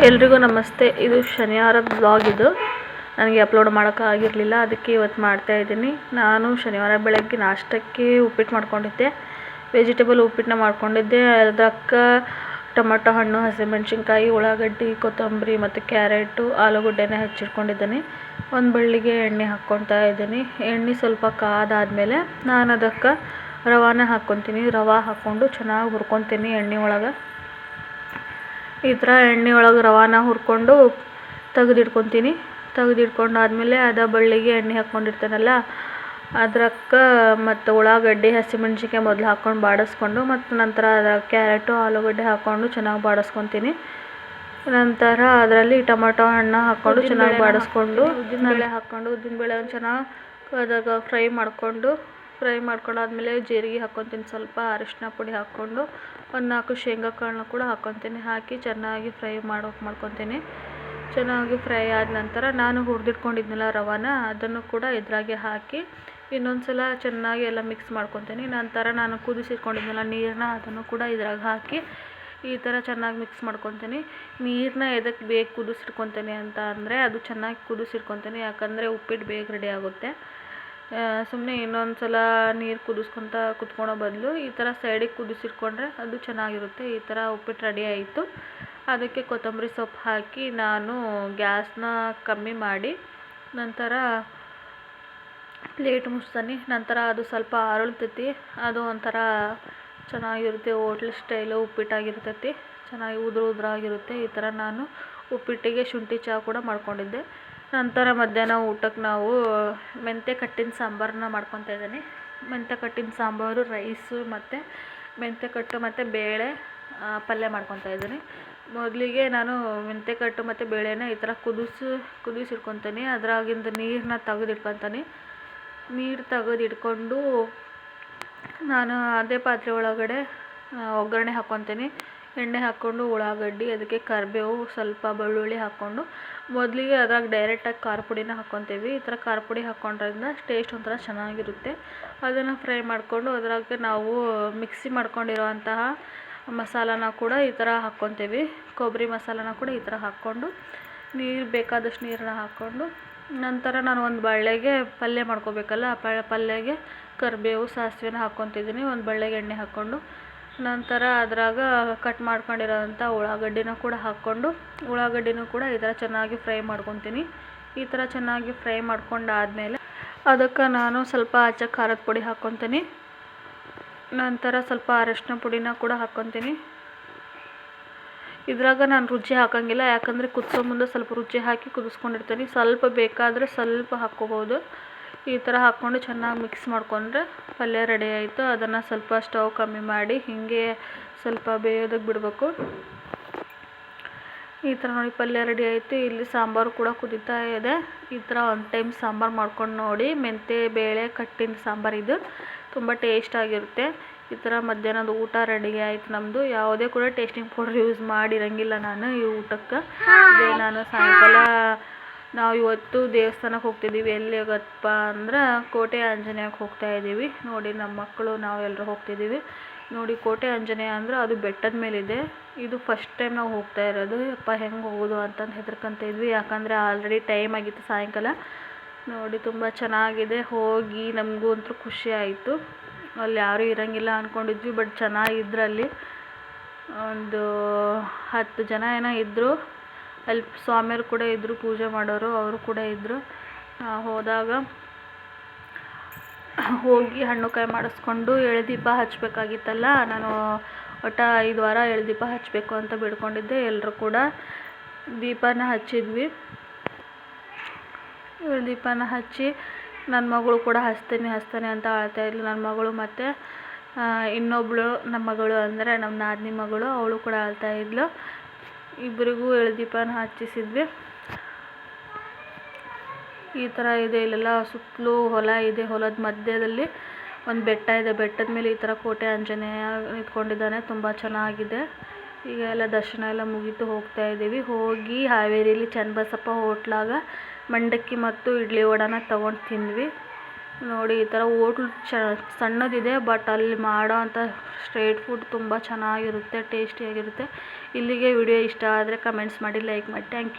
ಎಲ್ರಿಗೂ ನಮಸ್ತೆ. ಇದು ಶನಿವಾರದ ವ್ಲಾಗ್. ಇದು ನನಗೆ ಅಪ್ಲೋಡ್ ಮಾಡೋಕ್ಕಾಗಿರಲಿಲ್ಲ, ಅದಕ್ಕೆ ಇವತ್ತು ಮಾಡ್ತಾಯಿದ್ದೀನಿ. ನಾನು ಶನಿವಾರ ಬೆಳಗ್ಗೆ ನಾಷ್ಟಕ್ಕೆ ಉಪ್ಪಿಟ್ಟು ಮಾಡ್ಕೊಂಡಿದ್ದೆ. ವೆಜಿಟೇಬಲ್ ಉಪ್ಪಿಟ್ಟನ್ನ ಮಾಡ್ಕೊಂಡಿದ್ದೆ. ಅದಕ್ಕೆ ಟೊಮೆಟೊ ಹಣ್ಣು, ಹಸಿಮೆಣ್ಸಿನ್ಕಾಯಿ, ಉಳ್ಳಾಗಡ್ಡಿ, ಕೊತ್ತಂಬರಿ ಮತ್ತು ಕ್ಯಾರೆಟು, ಆಲೂಗಡ್ಡೆನ ಹೆಚ್ಚಿಟ್ಕೊಂಡಿದ್ದೀನಿ. ಒಂದು ಬಳ್ಳಿಗೆ ಎಣ್ಣೆ ಹಾಕ್ಕೊತಾ ಇದ್ದೀನಿ. ಎಣ್ಣೆ ಸ್ವಲ್ಪ ಕಾದಾದಮೇಲೆ ನಾನು ಅದಕ್ಕೆ ರವಾನ ಹಾಕ್ಕೊತೀನಿ. ರವೆ ಹಾಕ್ಕೊಂಡು ಚೆನ್ನಾಗಿ ಹುರ್ಕೊತೀನಿ ಎಣ್ಣೆ ಒಳಗೆ. ಈ ಥರ ಎಣ್ಣೆ ಒಳಗೆ ರವಾನ ಹುರ್ಕೊಂಡು ತೆಗೆದಿಟ್ಕೊತೀನಿ. ತೆಗೆದಿಟ್ಕೊಂಡಾದ್ಮೇಲೆ ಅದ ಬಳ್ಳಿಗೆ ಎಣ್ಣೆ ಹಾಕ್ಕೊಂಡಿರ್ತಾನಲ್ಲ ಅದಕ್ಕೆ ಮತ್ತು ಉಳ್ಳಾಗಡ್ಡಿ, ಹಸಿಮೆಣ್ಸಿನ್ಕಾಯಿ ಮೊದಲು ಹಾಕ್ಕೊಂಡು ಬಾಡಿಸ್ಕೊಂಡು ಮತ್ತು ನಂತರ ಅದ ಕ್ಯಾರೆಟು, ಆಲೂಗಡ್ಡೆ ಹಾಕ್ಕೊಂಡು ಚೆನ್ನಾಗಿ ಬಾಡಿಸ್ಕೊತೀನಿ. ನಂತರ ಅದರಲ್ಲಿ ಟೊಮೆಟೊ ಹಣ್ಣು ಹಾಕ್ಕೊಂಡು ಚೆನ್ನಾಗಿ ಬಾಡಿಸ್ಕೊಂಡು ಉದ್ದಿನಬೇಳೆ ಹಾಕ್ಕೊಂಡು ಉದ್ದಿನಬೇಳೆನ ಚೆನ್ನಾಗಿ ಅದಾಗ ಫ್ರೈ ಮಾಡ್ಕೊಂಡಾದ್ಮೇಲೆ ಜೀರಿಗೆ ಹಾಕ್ಕೊತೀನಿ. ಸ್ವಲ್ಪ ಅರಿಶಿನ ಪುಡಿ ಹಾಕ್ಕೊಂಡು ಒಂದು 4 ಶೇಂಗಾ ಕಾಳನ್ನ ಕೂಡ ಹಾಕ್ಕೊತೀನಿ. ಹಾಕಿ ಚೆನ್ನಾಗಿ ಫ್ರೈ ಮಾಡ್ಕೊತೀನಿ. ಚೆನ್ನಾಗಿ ಫ್ರೈ ಆದ ನಂತರ ನಾನು ಹುರಿದಿಟ್ಕೊಂಡಿದ್ನಲ್ಲ ರವಾನ, ಅದನ್ನು ಕೂಡ ಇದ್ರಾಗೆ ಹಾಕಿ ಇನ್ನೊಂದು ಸಲ ಚೆನ್ನಾಗಿ ಎಲ್ಲ ಮಿಕ್ಸ್ ಮಾಡ್ಕೊತೀನಿ. ನಂತರ ನಾನು ಕುದಿಸಿಟ್ಕೊಂಡಿದ್ನಲ್ಲ ನೀರನ್ನ, ಅದನ್ನು ಕೂಡ ಇದ್ರಾಗ ಹಾಕಿ ಈ ಥರ ಚೆನ್ನಾಗಿ ಮಿಕ್ಸ್ ಮಾಡ್ಕೊತೀನಿ. ನೀರನ್ನ ಎದಕ್ಕೆ ಬೇಗ ಕುದಿಸಿಟ್ಕೊತೀನಿ ಅಂತ ಅಂದರೆ ಅದು ಚೆನ್ನಾಗಿ ಕುದಿಸಿಟ್ಕೊತೀನಿ, ಯಾಕಂದರೆ ಉಪ್ಪಿಟ್ಟು ಬೇಗ ರೆಡಿ ಆಗುತ್ತೆ. ಸುಮ್ಮನೆ ಇನ್ನೊಂದು ಸಲ ನೀರು ಕುತ್ಕೊಳೋ ಬದಲು ಈ ಥರ ಸೈಡಿಗೆ ಕುದಿಸಿಟ್ಕೊಂಡ್ರೆ ಅದು ಚೆನ್ನಾಗಿರುತ್ತೆ. ಈ ಥರ ಉಪ್ಪಿಟ್ಟು ರೆಡಿ ಆಯಿತು. ಅದಕ್ಕೆ ಕೊತ್ತಂಬರಿ ಸೊಪ್ಪು ಹಾಕಿ ನಾನು ಗ್ಯಾಸ್ನ ಕಮ್ಮಿ ಮಾಡಿ ನಂತರ ಪ್ಲೇಟ್ ಮುಚ್ತೀನಿ. ನಂತರ ಅದು ಸ್ವಲ್ಪ ಅರಳ್ತೈತಿ. ಅದು ಒಂಥರ ಚೆನ್ನಾಗಿರುತ್ತೆ, ಹೋಟ್ಲ್ ಸ್ಟೈಲು ಉಪ್ಪಿಟ್ಟಾಗಿರ್ತೈತಿ. ಚೆನ್ನಾಗಿ ಉದುರಾಗಿರುತ್ತೆ. ಈ ಥರ ನಾನು ಉಪ್ಪಿಟ್ಟಿಗೆ ಶುಂಠಿ ಚಹಾ ಕೂಡ ಮಾಡ್ಕೊಂಡಿದ್ದೆ. ನಂತರ ಮಧ್ಯಾಹ್ನ ಊಟಕ್ಕೆ ನಾವು ಮೆಂತ್ಯ ಕಟ್ಟಿನ ಸಾಂಬಾರನ್ನ ಮಾಡ್ಕೊತಾ ಇದ್ದೀನಿ. ಮೆಂತ್ಯ ಕಟ್ಟಿನ ಸಾಂಬಾರು, ರೈಸು ಮತ್ತು ಮೆಂತ್ಯ ಕಟ್ಟು ಮತ್ತು ಬೇಳೆ ಪಲ್ಯ ಮಾಡ್ಕೊತಾ ಇದ್ದೀನಿ. ಮೊದಲಿಗೆ ನಾನು ಮೆಂತ್ಯ ಕಟ್ಟು ಮತ್ತು ಬೇಳೆನ ಈ ಥರ ಕುದಿಸಿಟ್ಕೊತೀನಿ. ಅದ್ರಾಗಿಂದ ನೀರನ್ನ ತೆಗೆದಿಟ್ಕೊತೀನಿ. ನೀರು ತೆಗೆದಿಟ್ಕೊಂಡು ನಾನು ಅದೇ ಪಾತ್ರೆ ಒಳಗಡೆ ಒಗ್ಗರಣೆ ಹಾಕ್ಕೊತೀನಿ. ಎಣ್ಣೆ ಹಾಕ್ಕೊಂಡು ಉಳ್ಳಾಗಡ್ಡಿ, ಅದಕ್ಕೆ ಕರಿಬೇವು, ಸ್ವಲ್ಪ ಬೆಳ್ಳುಳ್ಳಿ ಹಾಕ್ಕೊಂಡು ಮೊದಲಿಗೆ ಅದ್ರಾಗ ಡೈರೆಕ್ಟಾಗಿ ಖಾರ ಪುಡಿನ ಹಾಕ್ಕೊತೀವಿ. ಈ ಥರ ಖಾರ ಪುಡಿ ಹಾಕ್ಕೊಂಡ್ರಿಂದ ಟೇಸ್ಟ್ ಒಂಥರ ಚೆನ್ನಾಗಿರುತ್ತೆ. ಅದನ್ನು ಫ್ರೈ ಮಾಡಿಕೊಂಡು ಅದ್ರಾಗೆ ನಾವು ಮಿಕ್ಸಿ ಮಾಡ್ಕೊಂಡಿರೋವಂತಹ ಮಸಾಲಾನ ಕೂಡ ಈ ಥರ ಹಾಕ್ಕೊತೀವಿ. ಕೊಬ್ಬರಿ ಮಸಾಲಾನ ಕೂಡ ಈ ಥರ ಹಾಕ್ಕೊಂಡು ಬೇಕಾದಷ್ಟು ನೀರನ್ನ ಹಾಕ್ಕೊಂಡು ನಂತರ ನಾನು ಒಂದು ಬಳ್ಳೆಗೆ ಪಲ್ಯ ಮಾಡ್ಕೋಬೇಕಲ್ಲ, ಪಲ್ಯಗೆ ಕರಿಬೇವು, ಸಾಸಿವೆನ ಹಾಕ್ಕೊತಿದ್ದೀನಿ. ಒಂದು ಬಳ್ಳೆಗೆ ಎಣ್ಣೆ ಹಾಕ್ಕೊಂಡು ನಂತರ ಅದ್ರಾಗ ಕಟ್ ಮಾಡ್ಕೊಂಡಿರೋಂಥ ಉಳ್ಳಾಗಡ್ಡಿನ ಕೂಡ ಹಾಕ್ಕೊಂಡು ಉಳ್ಳಾಗಡ್ಡಿನೂ ಕೂಡ ಈ ಥರ ಚೆನ್ನಾಗಿ ಫ್ರೈ ಮಾಡ್ಕೊತೀನಿ. ಈ ಥರ ಚೆನ್ನಾಗಿ ಫ್ರೈ ಮಾಡ್ಕೊಂಡಾದ್ಮೇಲೆ ಅದಕ್ಕೆ ನಾನು ಸ್ವಲ್ಪ ಖಾರದ ಪುಡಿ ಹಾಕ್ಕೊತೀನಿ. ನಂತರ ಸ್ವಲ್ಪ ಅರಿಶಿನ ಪುಡಿನ ಕೂಡ ಹಾಕ್ಕೊತೀನಿ. ಇದ್ರಾಗ ನಾನು ರುಚಿ ಹಾಕೋಂಗಿಲ್ಲ, ಯಾಕಂದರೆ ಕುದಿಸೋ ಮುಂದೆ ಸ್ವಲ್ಪ ರುಚಿ ಹಾಕಿ ಕುದಿಸ್ಕೊಂಡಿರ್ತೀನಿ. ಸ್ವಲ್ಪ ಬೇಕಾದರೆ ಸ್ವಲ್ಪ ಹಾಕ್ಕೋಬೋದು. ಈ ಥರ ಹಾಕ್ಕೊಂಡು ಚೆನ್ನಾಗಿ ಮಿಕ್ಸ್ ಮಾಡ್ಕೊಂಡ್ರೆ ಪಲ್ಯ ರೆಡಿ ಆಯಿತು. ಅದನ್ನು ಸ್ವಲ್ಪ ಸ್ಟವ್ ಕಮ್ಮಿ ಮಾಡಿ ಹೀಗೆ ಸ್ವಲ್ಪ ಬೇಯೋದಕ್ಕೆ ಬಿಡಬೇಕು. ಈ ಥರ ನೋಡಿ ಪಲ್ಯ ರೆಡಿ ಆಯಿತು. ಇಲ್ಲಿ ಸಾಂಬಾರು ಕೂಡ ಕುದೀತಾ ಇದೆ. ಈ ಥರ ಒಂದು ಟೈಮ್ ಸಾಂಬಾರು ಮಾಡ್ಕೊಂಡು ನೋಡಿ. ಮೆಂತ್ಯ ಬೇಳೆ ಕಟ್ಟಿನ ಸಾಂಬಾರು ಇದು ತುಂಬ ಟೇಸ್ಟಾಗಿರುತ್ತೆ. ಈ ಥರ ಮಧ್ಯಾಹ್ನದ ಊಟ ರೆಡಿ ಆಯಿತು ನಮ್ಮದು. ಯಾವುದೇ ಕೂಡ ಟೇಸ್ಟಿಂಗ್ ಪೌಡರ್ ಯೂಸ್ ಮಾಡಿರಂಗಿಲ್ಲ ನಾನು ಈ ಊಟಕ್ಕೆ. ಇದೇ ನಾನು ಸಾಯಂಕಾಲ ನಾವು ಇವತ್ತು ದೇವಸ್ಥಾನಕ್ಕೆ ಹೋಗ್ತಿದ್ದೀವಿ. ಎಲ್ಲಿ ಹೋಗತ್ತಪ್ಪ ಅಂದ್ರೆ ಕೋಟೆ ಆಂಜನೇಯಕ್ಕೆ ಹೋಗ್ತಾ ಇದ್ದೀವಿ. ನೋಡಿ ನಮ್ಮ ಮಕ್ಕಳು ನಾವೆಲ್ಲರೂ ಹೋಗ್ತಿದ್ದೀವಿ. ನೋಡಿ ಕೋಟೆ ಆಂಜನೇಯ ಅಂದ್ರೆ ಅದು ಬೆಟ್ಟದ ಮೇಲಿದೆ. ಇದು ಫಸ್ಟ್ ಟೈಮ್ ನಾವು ಹೋಗ್ತಾ ಇರೋದು. ಅಪ್ಪ ಹೆಂಗೆ ಹೋಗೋದು ಅಂತಂದು ಹೆದರ್ಕೊಂತ ಇದ್ವಿ, ಯಾಕಂದರೆ ಆಲ್ರೆಡಿ ಟೈಮ್ ಆಗಿತ್ತು ಸಾಯಂಕಾಲ. ನೋಡಿ ತುಂಬ ಚೆನ್ನಾಗಿದೆ. ಹೋಗಿ ನಮಗೂ ಅಂತೂ ಖುಷಿ ಆಯಿತು. ಅಲ್ಲಿ ಯಾರೂ ಇರೋಂಗಿಲ್ಲ ಅಂದ್ಕೊಂಡಿದ್ವಿ, ಬಟ್ ಚೆನ್ನಾಗಿದ್ರು. ಅಲ್ಲಿ ಒಂದು 10 ಜನ ಏನೋ ಇದ್ದರು. ಅಲ್ಲಿ ಸ್ವಾಮಿಯರು ಕೂಡ ಇದ್ದರು, ಪೂಜೆ ಮಾಡೋರು ಅವರು ಕೂಡ ಇದ್ದರು. ಹೋದಾಗ ಹೋಗಿ ಹಣ್ಣು ಕಾಯಿ ಮಾಡಿಸ್ಕೊಂಡು ಎಳ್ದೀಪ ಹಚ್ಚಬೇಕಾಗಿತ್ತಲ್ಲ. ನಾನು ಒಟ್ಟು 5 ವಾರ ಎಳ್ದೀಪ ಹಚ್ಚಬೇಕು ಅಂತ ಬಿಡ್ಕೊಂಡಿದ್ದೆ. ಎಲ್ಲರೂ ಕೂಡ ದೀಪನ ಹಚ್ಚಿದ್ವಿ. ಎಳ್ದೀಪನ ಹಚ್ಚಿ ನನ್ನ ಮಗಳು ಕೂಡ ಹಚ್ತೇನೆ ಅಂತ ಆಳ್ತಾ ಇದ್ಲು. ನನ್ನ ಮಗಳು ಮತ್ತು ಇನ್ನೊಬ್ಬಳು ನಮ್ಮ ಮಗಳು ಅಂದರೆ ನಮ್ಮ ನಾದಿನಿ ಮಗಳು, ಅವಳು ಕೂಡ ಆಳ್ತಾ ಇದ್ಲು. ಇಬ್ಬರಿಗೂ ಎಳ್ದೀಪನ ಹಚ್ಚಿಸಿದ್ವಿ. ಈ ಥರ ಇದೆ. ಇಲ್ಲೆಲ್ಲ ಸುತ್ತಲೂ ಹೊಲ ಇದೆ. ಹೊಲದ ಮಧ್ಯದಲ್ಲಿ ಒಂದು ಬೆಟ್ಟ ಇದೆ. ಬೆಟ್ಟದ ಮೇಲೆ ಈ ಥರ ಕೋಟೆ ಆಂಜನೇಯ ನಿಂತ್ಕೊಂಡಿದ್ದಾನೆ. ತುಂಬ ಚೆನ್ನಾಗಿದೆ. ಈಗ ಎಲ್ಲ ದರ್ಶನ ಎಲ್ಲ ಮುಗೀತು, ಹೋಗ್ತಾ ಇದ್ದೀವಿ. ಹೋಗಿ ಹಾವೇರಿಯಲ್ಲಿ ಚನ್ನಬಸಪ್ಪ ಹೋಟ್ಲಾಗ ಮಂಡಕ್ಕಿ ಮತ್ತು ಇಡ್ಲಿ ವಡಾನ ತೊಗೊಂಡು ತಿಂದ್ವಿ. ನೋಡಿ ಈ ಥರ ಹೋಟ್ಲು ಸಣ್ಣದಿದೆ, ಬಟ್ ಅಲ್ಲಿ ಮಾಡೋ ಅಂಥ ಸ್ಟ್ರೀಟ್ ಫುಡ್ ತುಂಬ ಚೆನ್ನಾಗಿರುತ್ತೆ, ಟೇಸ್ಟಿಯಾಗಿರುತ್ತೆ. ಇಲ್ಲಿಗೆ ವಿಡಿಯೋ ಇಷ್ಟ ಆದರೆ ಕಮೆಂಟ್ಸ್ ಮಾಡಿ, ಲೈಕ್ ಮಾಡಿ. Thank you.